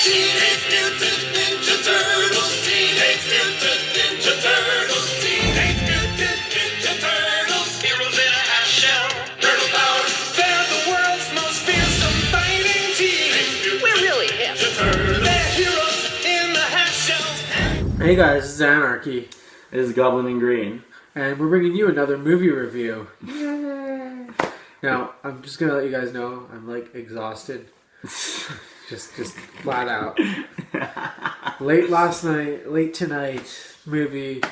Teenage Mutant Ninja Turtles. Teenage Mutant Ninja Turtles. Teenage Mutant Ninja Turtles. Heroes in a half shell. Turtle power. They're the world's most fearsome fighting team. We're really hip. They're heroes in the half shell. Hey guys, this is Anarchy, This is Goblin in Green. and we're bringing you another movie review. Now, I'm just gonna let you guys know I'm like exhausted, just flat out. Late tonight movie.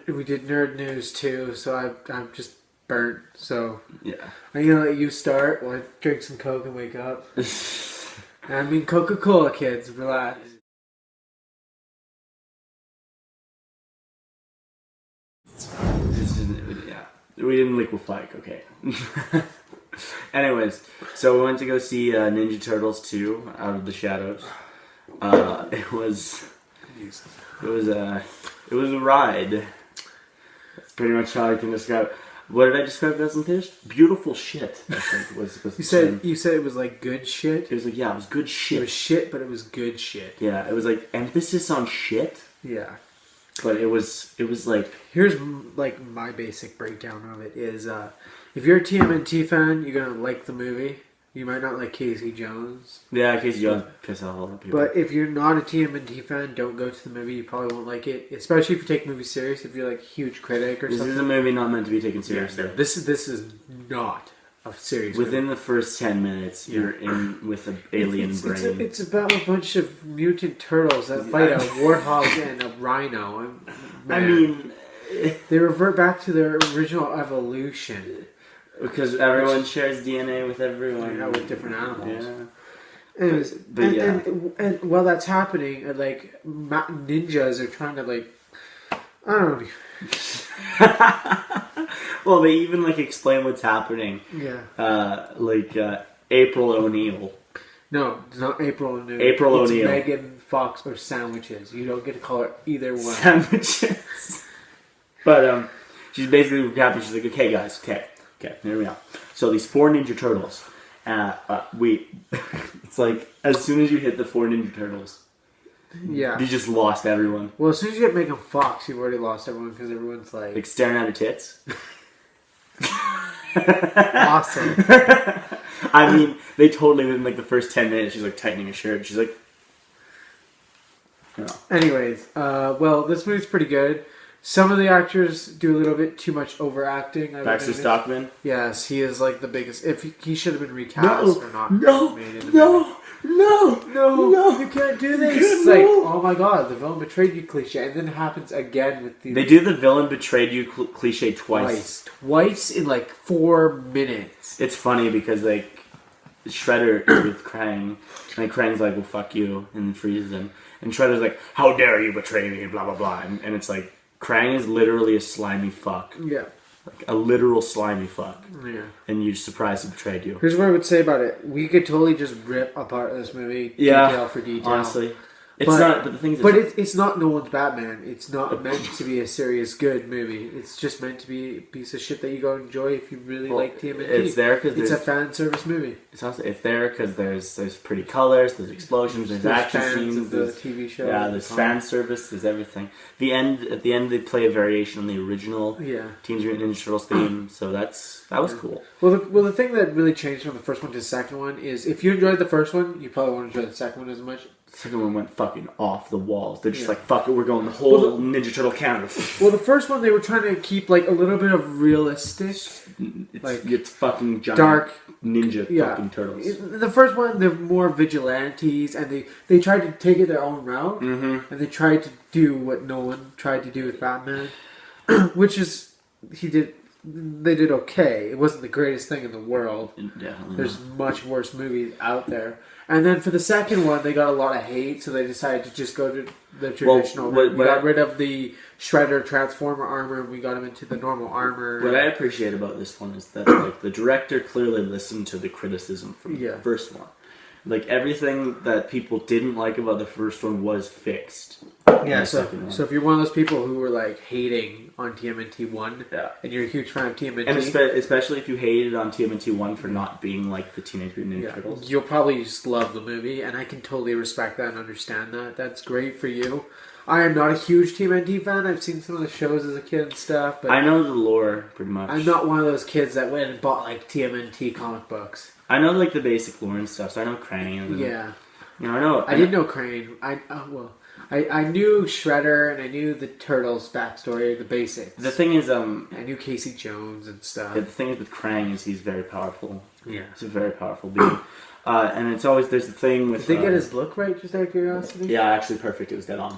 We did Nerd News too, so I'm just burnt. So Yeah. I'm gonna let you start while I drink some Coke and wake up. I mean Coca-Cola, kids, relax. Yeah. We didn't liquefy, okay. Anyways, so we went to go see Ninja Turtles 2, Out of the Shadows. It was a ride. That's pretty much how I can describe it. What did I describe it as in Finnish? Beautiful shit, I think was supposed to say. You said it was like good shit? It was like, yeah, it was good shit. It was shit, but it was good shit. Yeah, it was like emphasis on shit. Yeah. But it was like... Here's like my basic breakdown of it is if you're a TMNT fan, you're going to like the movie. You might not like Casey Jones. Yeah, Casey Jones piss off a lot of people. But if you're not a TMNT fan, don't go to the movie. You probably won't like it. Especially if you take movies serious. If you're like a huge critic or this something. is a movie not meant to be taken seriously. Yeah, this is not a serious Within movie. the first 10 minutes, you're in with an alien brain. It's about a bunch of mutant turtles that fight a warthog and a rhino. I mean... They revert back to their original evolution. Because everyone shares DNA with everyone. Yeah, with different animals. Yeah. Anyways, But yeah. and while that's happening, like ninjas are trying to like, I don't know. Well, they even like explain what's happening. Yeah. April O'Neil. No, it's not April O'Neil. April It's O'Neil. Megan Fox or sandwiches. You don't get to call her either one. Sandwiches. But she's basically happy. She's like, okay, guys, okay, here we are. So these 4 Ninja Turtles. It's like as soon as you hit the 4 Ninja Turtles, Yeah. you just lost everyone. Well, as soon as you get Megan Fox, you've already lost everyone because everyone's like Like staring at her tits. awesome. I mean, they totally within like the first 10 minutes, she's like tightening her shirt. She's like, you know. Anyways, well, this movie's pretty good. Some of the actors do a little bit too much overacting. Baxter Stockman. Yes, he is like the biggest. If he should have been recast or not made in the movie. No, You can't do this. It's like, oh my god, the villain betrayed you cliche, and then it happens again with the. They do the villain betrayed you cliche twice. Twice in like 4 minutes. It's funny because like Shredder is with Krang, and Krang's like, "Well, fuck you," and freezes him, and Shredder's like, "How dare you betray me?" Blah blah blah, and it's like Krang is literally a slimy fuck, Yeah. like a literal slimy fuck, Yeah. and you're surprised he betrayed you. Here's what I would say about it. We could totally just rip apart this movie detail for detail. Honestly, it's not. But the thing is, But it's not Nolan's Batman. It's not meant to be a serious good movie. It's just meant to be a piece of shit that you go enjoy if you really like TMNT. It's there because it's a fan service movie. It's there because there's there's pretty colors, there's explosions, there's action fans scenes, of the there's TV show. yeah, there's fan service, there's everything. At the end, they play a variation on the original Teenage Mutant Ninja Turtles theme, so that was cool. Well, the thing that really changed from the first one to the second one is if you enjoyed the first one, you probably won't enjoy the second one as much. The second one went fucking off the walls. They're just like, fuck it, we're going the whole Ninja Turtle Canada. Well, the first one they were trying to keep like a little bit of realistic, It's fucking giant dark ninja fucking turtles. The first one, they're more vigilantes, and they tried to take it their own route, and they tried to do what Nolan tried to do with Batman, which is they did okay. It wasn't the greatest thing in the world. Definitely. There's much worse movies out there. And then for the second one, they got a lot of hate, so they decided to just go to the traditional. We got rid of the Shredder Transformer armor, and we got him into the normal armor. What I appreciate about this one is that like the director clearly listened to the criticism from the first one. Like everything that people didn't like about the first one was fixed. Yeah, the so second one. if you're one of those people who were like hating on TMNT 1 Yeah. and you're a huge fan of TMNT, And especially if you hated on TMNT 1 for not being like the Teenage Mutant Ninja Turtles. you'll probably just love the movie, and I can totally respect that and understand that. That's great for you. I am not a huge TMNT fan. I've seen some of the shows as a kid and stuff, but I know the lore pretty much. I'm not one of those kids that went and bought like TMNT comic books. I know like the basic lore and stuff, so I know Krang and Yeah. you know, I know. I didn't know Crane. I knew Shredder and I knew the Turtles backstory, the basics. The thing is, I knew Casey Jones and stuff. the thing is with Krang is he's very powerful. Yeah. He's a very powerful being. And it's always, there's the thing with... Did they get his look right, just out of curiosity? Yeah, actually perfect. It was dead on.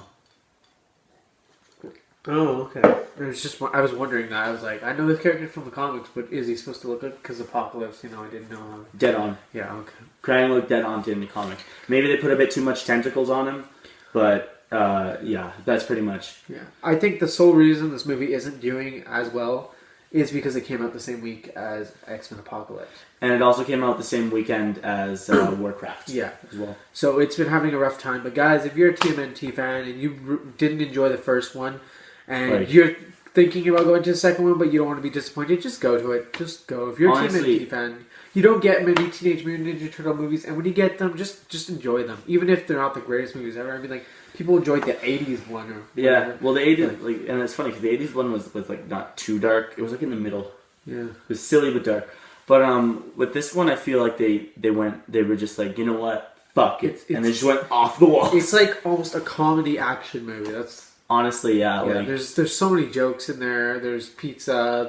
Oh, okay. I was wondering that. I was like, I know this character from the comics, but is he supposed to look like, because Apocalypse, I didn't know how. Dead on. Yeah, okay. Krang looked dead on in the comic. Maybe they put a bit too much tentacles on him, but yeah, that's pretty much... Yeah. I think the sole reason this movie isn't doing as well is because it came out the same week as X-Men Apocalypse. And it also came out the same weekend as Warcraft. Yeah. As well. So it's been having a rough time. But guys, if you're a TMNT fan and you didn't enjoy the first one, and you're thinking about going to the second one, but you don't want to be disappointed, just go to it. Just go. If you're a TMNT fan, you don't get many Teenage Mutant Ninja Turtle movies, and when you get them, just enjoy them. Even if they're not the greatest movies ever. I mean, like, people enjoyed the 80s one or whatever. Yeah, well, the 80s, like, and it's funny, because the 80s one was like, not too dark. It was, like, in the middle. Yeah. It was silly but dark. But with this one, I feel like they were just like, you know what? Fuck it. And they just went off the wall. It's like almost a comedy action movie. That's... Honestly, yeah. Yeah, like, there's so many jokes in there. There's pizza.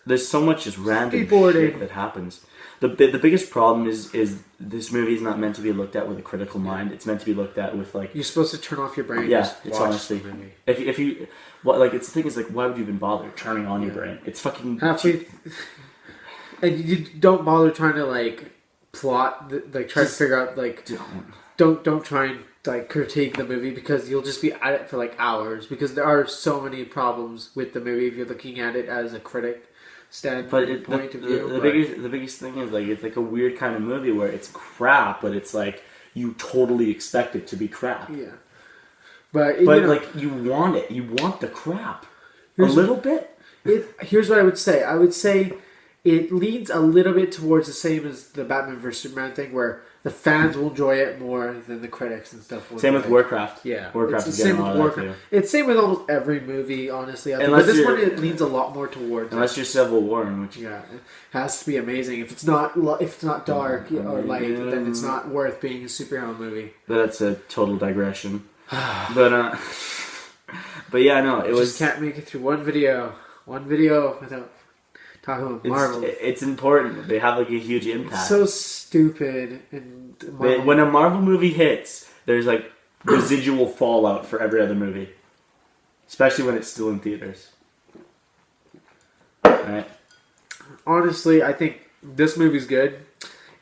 There's so much just random skateboarding shit that happens. The biggest problem is this movie is not meant to be looked at with a critical mind. It's meant to be looked at with like... You're supposed to turn off your brain. And yeah, just it's watch honestly... the movie. If you... it's the thing is, like, why would you even bother turning on your brain? It's fucking... Halfway... And you don't bother trying to, like, plot... try to figure out, like... Don't try and, like, critique the movie because you'll just be at it for, like, hours. Because there are so many problems with the movie if you're looking at it as a critic. Point of view. The biggest thing is like it's like a weird kind of movie where it's crap, but it's like you totally expect it to be crap. Yeah, but like you want it. You want the crap a little bit. Here's what I would say. I would say it leans a little bit towards the same as the Batman vs Superman thing, where the fans will enjoy it more than the critics and stuff. Same with Warcraft. Yeah, Warcraft it's is getting a lot of that too. It's same with almost every movie, honestly. But this one it leans a lot more towards. Unless you're Civil War, in which it has to be amazing. If it's not dark or light, then it's not worth being a superhero movie. But that's a total digression. but yeah, no, it was. Just can't make it through one video without. Marvel. It's important. They have like a huge impact. It's so stupid. And when a Marvel movie hits, there's like residual fallout for every other movie, especially when it's still in theaters. Right? Honestly, I think this movie's good.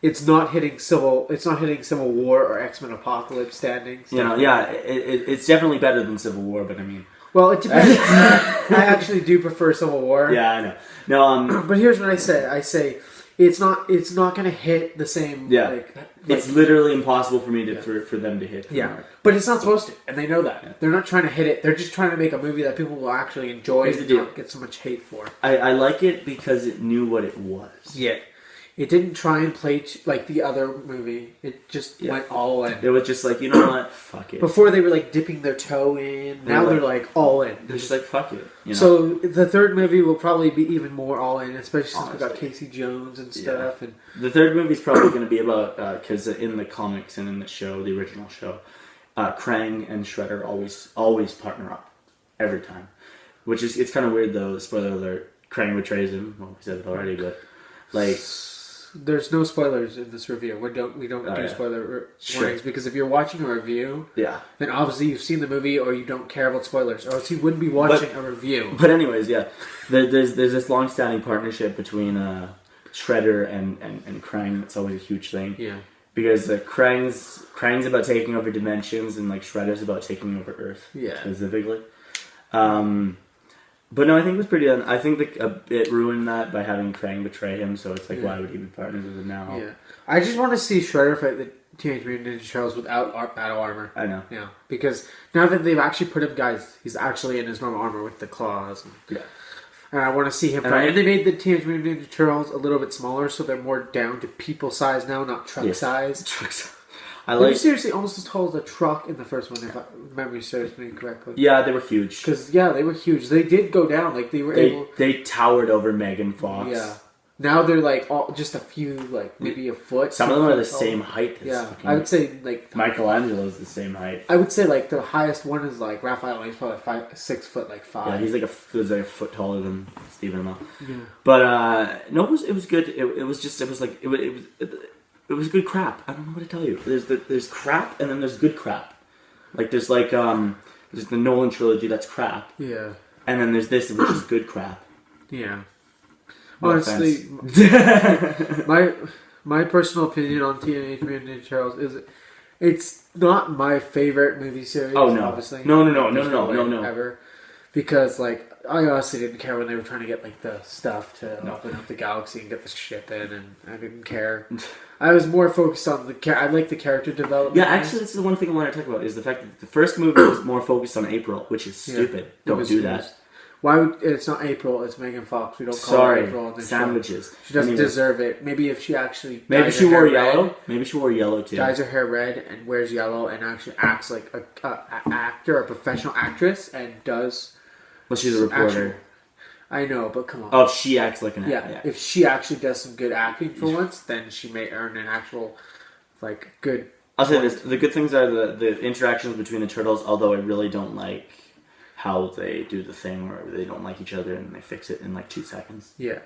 It's not hitting Civil War or X-Men Apocalypse standings. It's definitely better than Civil War, but I mean. Well, it depends. I actually do prefer Civil War. Yeah, I know. No, but here's what I say. I say it's not going to hit the same. Yeah, it's literally impossible for me for them to hit. Yeah, but it's not supposed to, and they know that. Yeah. They're not trying to hit it. They're just trying to make a movie that people will actually enjoy and not get so much hate for. I like it because it knew what it was. Yeah. It didn't try and play like the other movie. It just went all in. It was just like, you know what? Fuck it. Before they were like dipping their toe in. Now they're like all in. They're just like, fuck it. You know? So the third movie will probably be even more all in, especially since we got Casey Jones and stuff. Yeah. And the third movie is probably going to be about, because in the comics and in the show, the original show, Krang and Shredder always partner up. Every time. Which is, it's kind of weird though, spoiler alert, Krang betrays him. Well, we said it already, but like... There's no spoilers in this review. We don't do spoiler warnings because if you're watching a review, then obviously you've seen the movie or you don't care about spoilers, or else you wouldn't be watching a review. But anyways, there's this long-standing partnership between Shredder and Krang. That's always a huge thing. Yeah, because Krang's about taking over dimensions and like Shredder's about taking over Earth. Yeah, specifically. But no, I think it was pretty. I think it ruined that by having Krang betray him. So it's like, why would he be partners with him now? Yeah, I just want to see Shredder fight Teenage Mutant Ninja Turtles without battle armor. I know. Yeah, because now that they've actually put him, guys, he's actually in his normal armor with the claws. Yeah. And I want to see him fight. And they made the Teenage Mutant Ninja Turtles a little bit smaller, so they're more down to people size now, not truck size. Truck size. They were seriously almost as tall as a truck in the first one, if memory serves me correctly. Yeah, they were huge. Because, they were huge. They did go down. Like, They towered over Megan Fox. Yeah. Now they're, like, just a few, like, maybe a foot. Some of them are the same height. Yeah. I would say, like... Michelangelo's the same height. I would say, like, the highest one is, like, Raphael. He's probably 6 foot, like, 5. Yeah, he's like a foot taller than Stephen Amell. Yeah. But, no, it was good. It was good crap. I don't know what to tell you. There's crap, and then there's good crap. Like, there's the Nolan trilogy that's crap. Yeah. And then there's this, which is good crap. Yeah. No honestly, my personal opinion on Teenage Mutant Ninja Turtles is it's not my favorite movie series. Oh, no. Obviously. No. Ever. Because, like, I honestly didn't care when they were trying to get, like, the stuff to open up the galaxy and get the ship in, and I didn't care. I was more focused on I like the character development. Yeah, actually, this is the one thing I want to talk about, is the fact that the first movie was more focused on April, which is stupid. Don't do that. Why would it's not April? It's Megan Fox. We don't call her April. In Sandwiches. Show. She doesn't deserve it. Maybe if she actually maybe she wore yellow. Maybe she wore yellow too. Dyes her hair red and wears yellow and actually acts like a actor, a professional actress, and does. Well, she's a reporter. I know, but come on. Oh, if she acts like an actor. Yeah, if she actually does some good acting for once, then she may earn an actual, like, good. I'll say this: the good things are the interactions between the turtles. Although I really don't like how they do the thing where they don't like each other and they fix it in like 2 seconds. Yeah.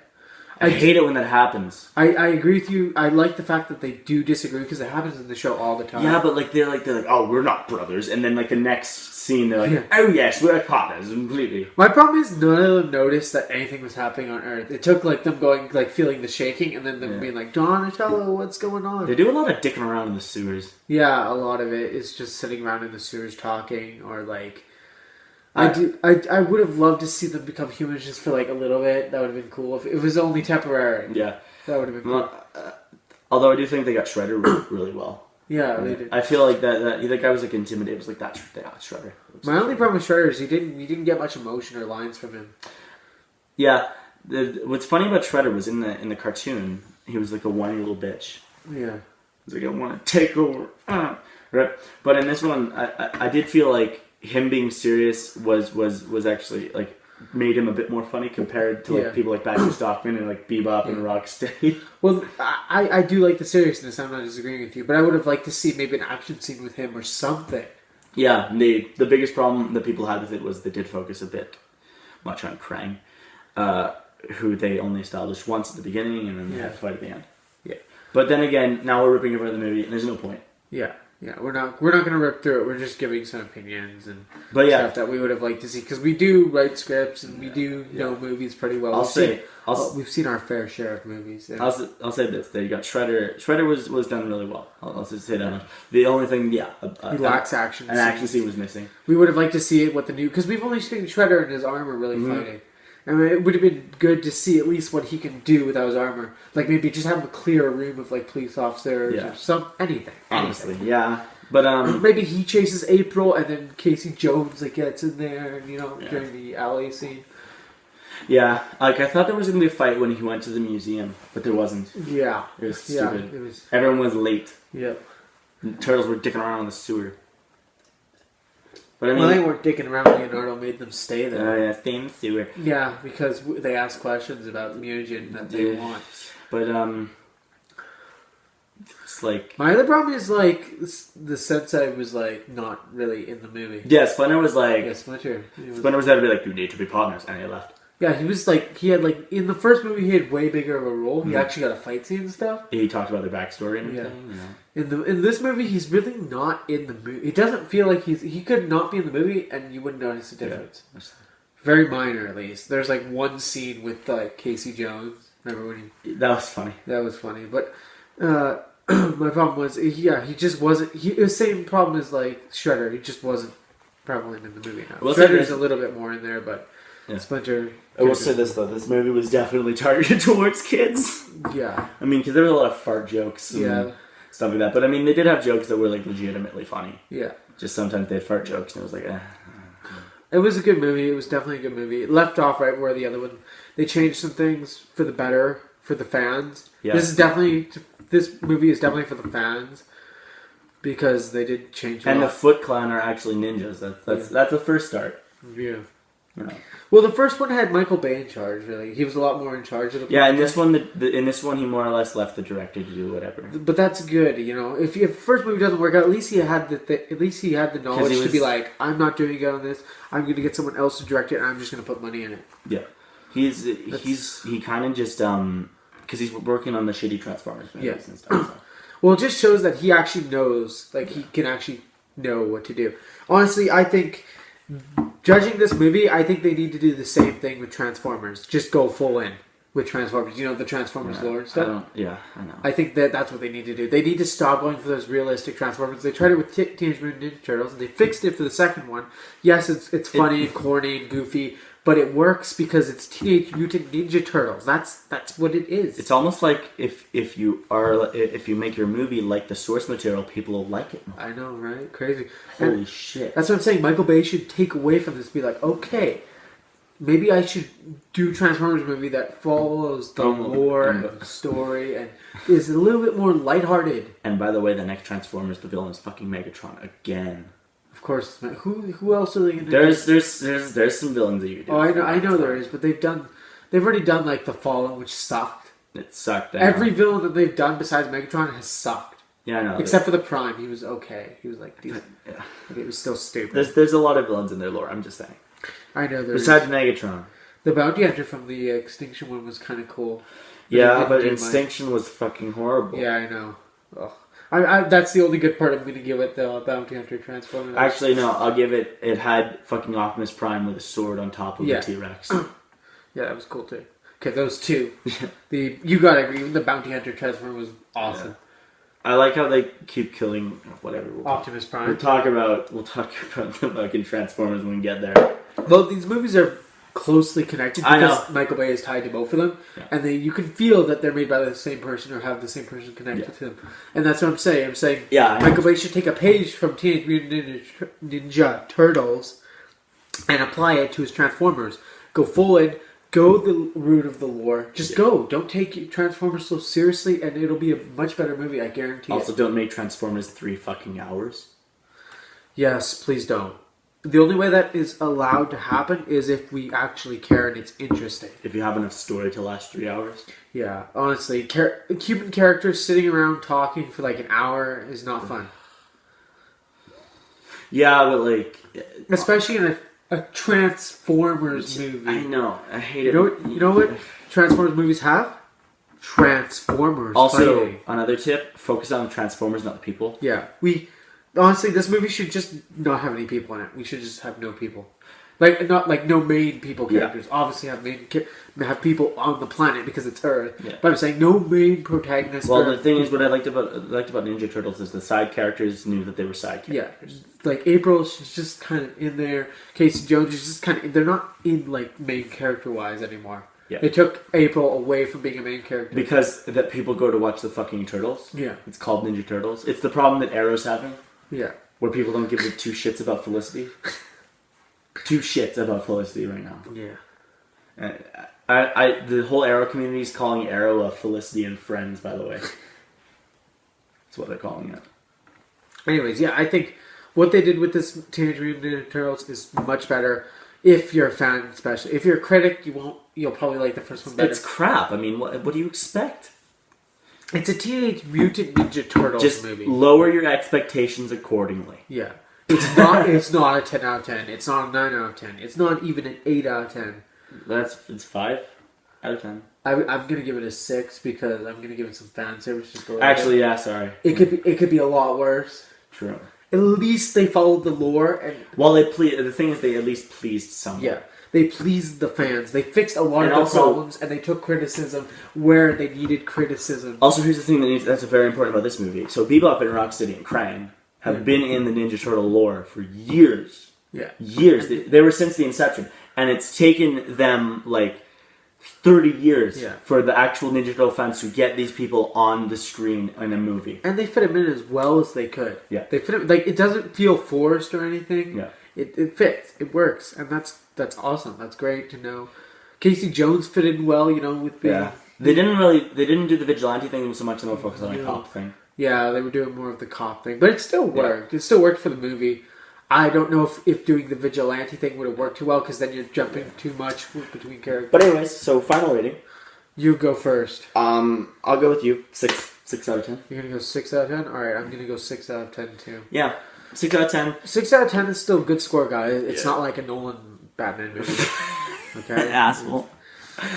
I hate it when that happens. I agree with you. I like the fact that they do disagree because it happens in the show all the time. Yeah, but like they're like, oh, we're not brothers, and then like the next scene they're like, oh yes, we're partners completely. My problem is none of them noticed that anything was happening on Earth. It took like them going like feeling the shaking and then them being like, Donatello, what's going on? They do a lot of dicking around in the sewers. Yeah, a lot of it is just sitting around in the sewers talking or like. I would have loved to see them become humans just for like a little bit. That would have been cool if it was only temporary. Yeah, that would have been cool. Although I do think they got Shredder really well. Yeah, they did. I feel like that guy was like intimidated. It was like that's Shredder. My only problem with Shredder is you didn't get much emotion or lines from him. Yeah, what's funny about Shredder was in the cartoon he was like a whiny little bitch. Yeah, he's like I want to take over. Right, but in this one I did feel like him being serious was actually like made him a bit more funny compared to like people like Baxter Stockman and like Bebop and Rocksteady. Well, I do like the seriousness. I'm not disagreeing with you, but I would have liked to see maybe an action scene with him or something. Yeah, the biggest problem that people had with it was they did focus a bit much on Krang, who they only established once at the beginning and then they had to fight at the end. Yeah, but then again, now we're ripping apart the movie and there's no point. Yeah. Yeah, we're not going to rip through it. We're just giving some opinions and stuff that we would have liked to see because we do write scripts and we do know movies pretty well. We've seen our fair share of movies. Yeah. I'll say this: there you got Shredder. Shredder was done really well. I'll just say that. The only thing, he lacks action. An action scene was missing. We would have liked to see it because we've only seen Shredder in his armor really fighting. I mean, it would have been good to see at least what he can do without his armor. Like maybe just have a clear room of like police officers or anything. Honestly, yeah. But maybe he chases April and then Casey Jones like gets in there and during the alley scene. Yeah, like I thought there was gonna be a fight when he went to the museum, but there wasn't. Yeah, it was stupid. Everyone was late. Yep. The turtles were dicking around in the sewer. But I mean, they weren't dicking around. Leonardo made them stay there. Oh yeah, stay in the sewer. Yeah, because they asked questions about the mutagen that they want. But it's like my other problem is like the sensei was like not really in the movie. Yeah, Splinter was like Splinter. Splinter was there to be like, you need to be partners, and he left. Yeah, he was like in the first movie he had way bigger of a role. He actually got a fight scene and stuff. He talked about their backstory and everything. Yeah. In this movie, he's really not in the movie. It doesn't feel like he could not be in the movie, and you wouldn't notice the difference. Yeah. Very minor, at least. There's like one scene with Casey Jones. Remember when that was funny. That was funny, but my problem was he just wasn't. It was the same problem as like Shredder. He just wasn't prevalent in the movie. Now Shredder's a little bit more in there, but. Yeah. Splinter. I will say this though: this movie was definitely targeted towards kids. Yeah, I mean, because there were a lot of fart jokes. Yeah, stuff like that. But I mean, they did have jokes that were like legitimately funny. Yeah. Just sometimes they had fart jokes, and it was like, It was a good movie. It was definitely a good movie. It left off right where the other one. They changed some things for the better for the fans. Yeah. This movie is definitely for the fans because they did change. And the Foot Clan are actually ninjas. That's the first start. Yeah. You know. Well, the first one had Michael Bay in charge. Really, he was a lot more in charge of the. Yeah, in this one, in this one, he more or less left the director to do whatever. But that's good, you know. If the first movie doesn't work out, at least he had the knowledge to be like, I'm not doing it on this. I'm going to get someone else to direct it, and I'm just going to put money in it. Yeah, he kind of just because he's working on the shitty Transformers movies and stuff. So. Well, it just shows that he actually knows, like he can actually know what to do. Honestly, I think. Judging this movie, I think they need to do the same thing with Transformers. Just go full in with Transformers. You know, the Transformers lore and stuff? I know. I think that's what they need to do. They need to stop going for those realistic Transformers. They tried it with Teenage Mutant Ninja Turtles, and they fixed it for the second one. Yes, it's funny and corny and goofy, but it works because it's Teenage Mutant Ninja Turtles. That's what it is. It's almost like if you make your movie like the source material, people will like it more. I know, right? Crazy. Holy shit. That's what I'm saying. Michael Bay should take away from this. Be like, okay, maybe I should do Transformers movie that follows the lore and story and is a little bit more lighthearted. And by the way, the next Transformers, the villain is fucking Megatron again. Of course, who else are they going to do? There's some villains that you could do. Oh, I know there is, but they've already done like the Fallen, which sucked. It sucked. Every villain that they've done besides Megatron has sucked. Yeah, I know. Except for the Prime, he was okay. He was like decent. Yeah. But it was still stupid. There's a lot of villains in their lore. I'm just saying. I know there. Besides Megatron, the Bounty Hunter from the Extinction one was kind of cool. But Extinction was fucking horrible. Yeah, I know. Ugh. I that's the only good part I'm going to give it, the Bounty Hunter Transformers. Actually, no, I'll give it. It had fucking Optimus Prime with a sword on top of the T-Rex. Yeah, that was cool too. Okay, those two. You gotta agree. Even the Bounty Hunter Transformer was awesome. Yeah. I like how they keep killing whatever. Optimus Prime. We'll talk about the fucking Transformers when we get there. Well, these movies are closely connected because Michael Bay is tied to both of them, and you can feel that they're made by the same person or have the same person connected to them, and that's what I'm saying. I'm saying Michael Bay should take a page from Teenage Mutant Ninja Turtles and apply it to his Transformers. Go full in, go the route of the lore. Just go. Don't take Transformers so seriously, and it'll be a much better movie. I guarantee. Also, don't make Transformers 3 fucking hours. Yes, please don't. The only way that is allowed to happen is if we actually care and it's interesting. If you have enough story to last 3 hours. Yeah, honestly, Cuban characters sitting around talking for like an hour is not fun. Yeah, but like... Especially in a Transformers movie. I know, I hate it. You know what Transformers movies have? Transformers also, fighting. Another tip, focus on the Transformers, not the people. Yeah, honestly, this movie should just not have any people in it. We should just have no people, no main people characters. Yeah. Obviously, have people on the planet because it's Earth. Yeah. But I'm saying no main protagonists. Well, the thing is, what I liked about Ninja Turtles is the side characters knew that they were side characters. Yeah, like April, she's just kind of in there. Casey Jones is just kind of. They're not in like main character wise anymore. Yeah. They took April away from being a main character because that people go to watch the fucking Turtles. Yeah, it's called Ninja Turtles. It's the problem that Arrow's having. Yeah. Where people don't give the two shits about Felicity. Two shits about Felicity right now. Yeah. The whole Arrow community is calling Arrow a Felicity and Friends, by the way. That's what they're calling it. Anyways, yeah, I think what they did with this Teenage Mutant Ninja Turtles is much better. If you're a fan, especially. If you're a critic, you'll probably like the first one better. It's crap. I mean, what do you expect? It's a Teenage Mutant Ninja Turtles movie. Just lower your expectations accordingly. Yeah. It's not a 10 out of 10. It's not a 9 out of 10. It's not even an 8 out of 10. It's 5 out of 10. I'm going to give it a 6 because I'm going to give it some fan service. Actually, yeah, sorry. It could be a lot worse. True. At least they followed the lore. And well, the thing is they at least pleased someone. Yeah. They pleased the fans. They fixed a lot of the problems, and they took criticism where they needed criticism. Also, here's the thing that's very important about this movie. So, Bebop and Rocksteady and Krang have been in the Ninja Turtle lore for years. Yeah. Years. They were since the inception. And it's taken them, 30 years Yeah. for the actual Ninja Turtle fans to get these people on the screen in a movie. And they fit him in as well as they could. Yeah. They fit him, like, it doesn't feel forced or anything. Yeah. It fits. It works. And that's awesome. That's great to know. Casey Jones fit in well, you know, with being... Yeah. They didn't do the vigilante thing so much, and more focused on the cop thing. Yeah, they were doing more of the cop thing. But it still worked. It still worked for the movie. I don't know if doing the vigilante thing would have worked too well, because then you're jumping too much between characters. But anyways, so final rating. You go first. I'll go with you. 6 out of 10. You're going to go 6 out of 10? Alright, I'm going to go 6 out of 10 too. Yeah, 6 out of 10. 6 out of 10 is still a good score, guys. It's not like a Nolan Batman movie. Okay? Asshole.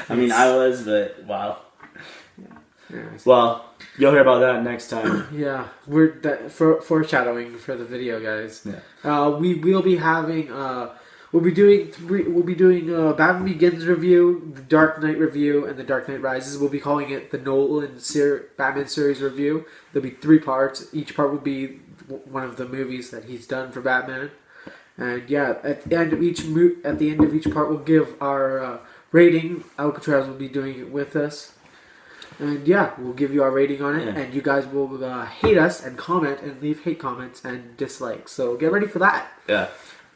I mean, I was, but wow. Anyways. Well, you'll hear about that next time. Yeah, we're foreshadowing for the video, guys. Yeah. We will be having we'll be doing Batman Begins review, the Dark Knight review, and the Dark Knight Rises. We'll be calling it the Nolan Batman series review. There'll be 3 parts. Each part will be one of the movies that he's done for Batman. And yeah, at the end of each part, we'll give our rating. Alcatraz will be doing it with us. And yeah, we'll give you our rating on it, and you guys will hate us and comment and leave hate comments and dislikes. So get ready for that. Yeah.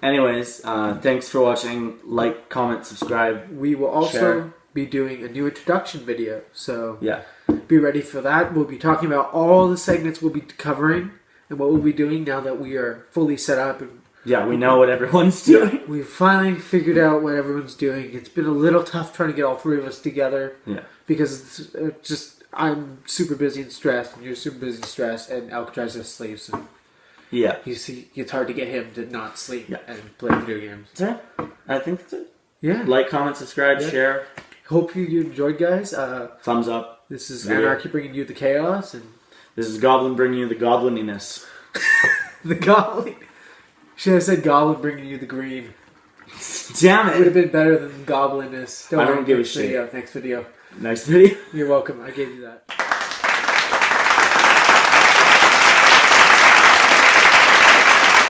Anyways, thanks for watching. Like, comment, subscribe. We will also share. be doing a new introduction video, so Yeah. be ready for that. We'll be talking about all the segments we'll be covering and what we'll be doing now that we are fully set up. And Yeah, we know what everyone's doing. we've finally figured out what everyone's doing. It's been a little tough trying to get all 3 of us together. Yeah. Because it's just, I'm super busy and stressed, and you're super busy and stressed, and Alcatraz just sleeps. And Yeah. it's hard to get him to not sleep Yeah. and play video games. That's it. I think that's it. Yeah. Like, comment, subscribe, Yeah. share. Hope you enjoyed, guys. Thumbs up. This is Yeah. Anarchy bringing you the chaos, and This is Goblin bringing you the goblininess. the Goblin. Should have said Goblin bringing you the green. Damn It would have it. been better than Goblinness. I don't worry, give a next shit. video, Next video. Next video. You're welcome. I gave you that.